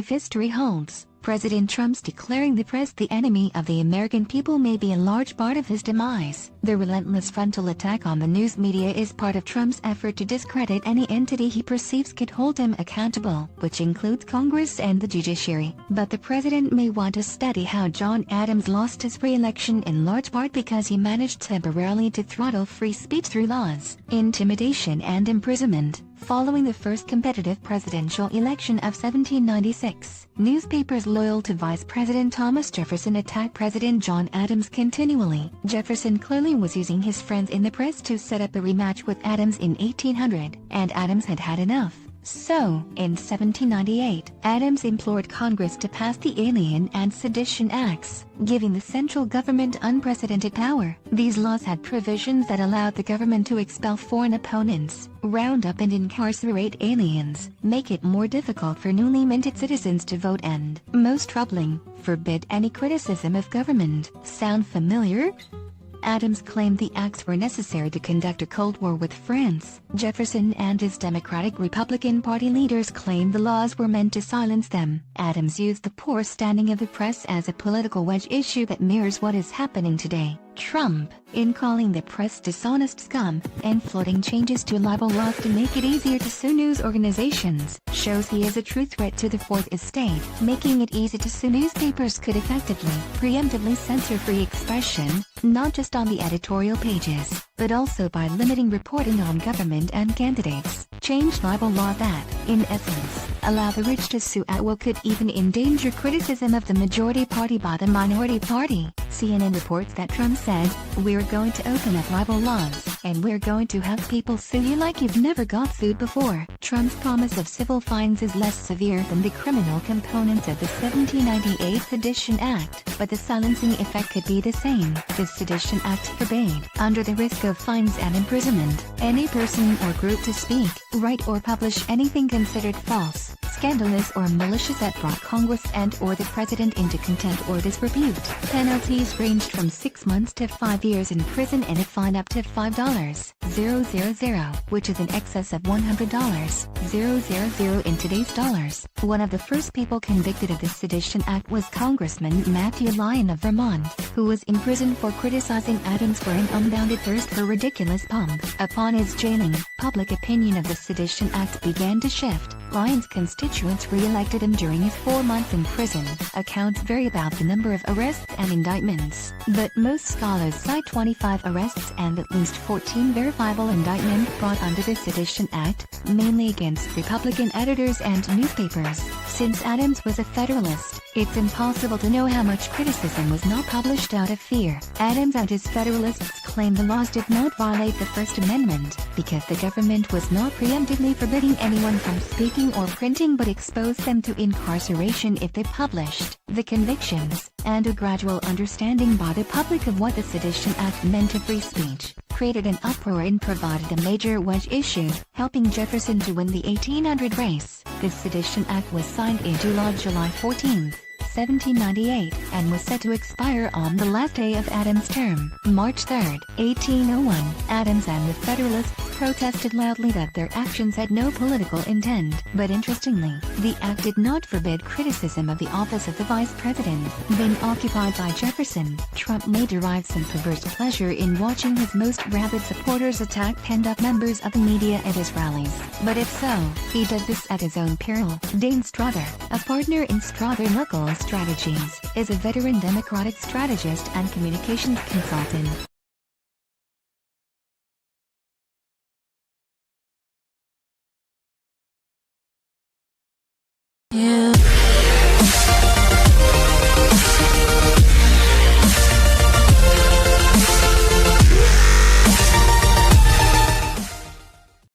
if history holds, President Trump's declaring the press the enemy of the American people may be a large part of his demise. The relentless frontal attack on the news media is part of Trump's effort to discredit any entity he perceives could hold him accountable, which includes Congress and the judiciary. But the president may want to study how John Adams lost his re-election in large part because he managed temporarily to throttle free speech through laws, intimidation and imprisonment. Following the first competitive presidential election of 1796, newspapers loyal to Vice President Thomas Jefferson attacked President John Adams continually. Jefferson clearly was using his friends in the press to set up a rematch with Adams in 1800, and Adams had had enough. So, in 1798, Adams implored Congress to pass the Alien and Sedition Acts, giving the central government unprecedented power. These laws had provisions that allowed the government to expel foreign opponents, round up and incarcerate aliens, make it more difficult for newly minted citizens to vote, and, most troubling, forbid any criticism of government. Sound familiar? Adams claimed the acts were necessary to conduct a Cold War with France. Jefferson and his Democratic-Republican Party leaders claimed the laws were meant to silence them. Adams used the poor standing of the press as a political wedge issue that mirrors what is happening today. Trump, in calling the press dishonest scum and floating changes to libel laws to make it easier to sue news organizations, shows he is a true threat to the Fourth Estate. Making it easy to sue newspapers could effectively, preemptively censor free expression, not just on the editorial pages, but also by limiting reporting on government and candidates. Change libel law that, in essence, allow the rich to sue at will could even endanger criticism of the majority party by the minority party. CNN reports that Trump said, "We're going to open up libel laws, and we're going to have people sue you like you've never got sued before." Trump's promise of civil fines is less severe than the criminal components of the 1798 Sedition Act, but the silencing effect could be the same. The Sedition Act forbade, under the risk of fines and imprisonment, any person or group to speak, write or publish anything considered false, scandalous or malicious that brought Congress and/or the president into contempt or disrepute. Penalties ranged from 6 months to 5 years in prison and a fine up to $5,000, which is in excess of $100,000 in today's dollars. One of the first people convicted of the Sedition Act was Congressman Matthew Lyon of Vermont, who was imprisoned for criticizing Adams for an unbounded thirst for ridiculous pomp. Upon his jailing, public opinion of the Sedition Act began to shift. Lyon's constituents re-elected him during his 4 months in prison. Accounts vary about the number of arrests and indictments, but most scholars cite 25 arrests and at least 14 verifiable indictments brought under the Sedition Act, mainly against Republican editors and newspapers. Since Adams was a Federalist, it's impossible to know how much criticism was not published out of fear. Adams and his Federalists claim the laws did not violate the First Amendment, because the government was not preemptively forbidding anyone from speaking or printing but exposed them to incarceration if they published. The convictions, and a gradual understanding by the public of what the Sedition Act meant to free speech, created an uproar and provided a major wedge issue, helping Jefferson to win the 1800 race. The Sedition Act was signed into law July 14, 1798, and was set to expire on the last day of Adams' term, March 3, 1801. Adams and the Federalists protested loudly that their actions had no political intent, but interestingly, the act did not forbid criticism of the office of the vice president, then occupied by Jefferson. Trump may derive some perverse pleasure in watching his most rabid supporters attack penned-up members of the media at his rallies, but if so, he does this at his own peril. Dane Strother, a partner in Strother Local Strategies, is a veteran Democratic strategist and communications consultant. Yeah.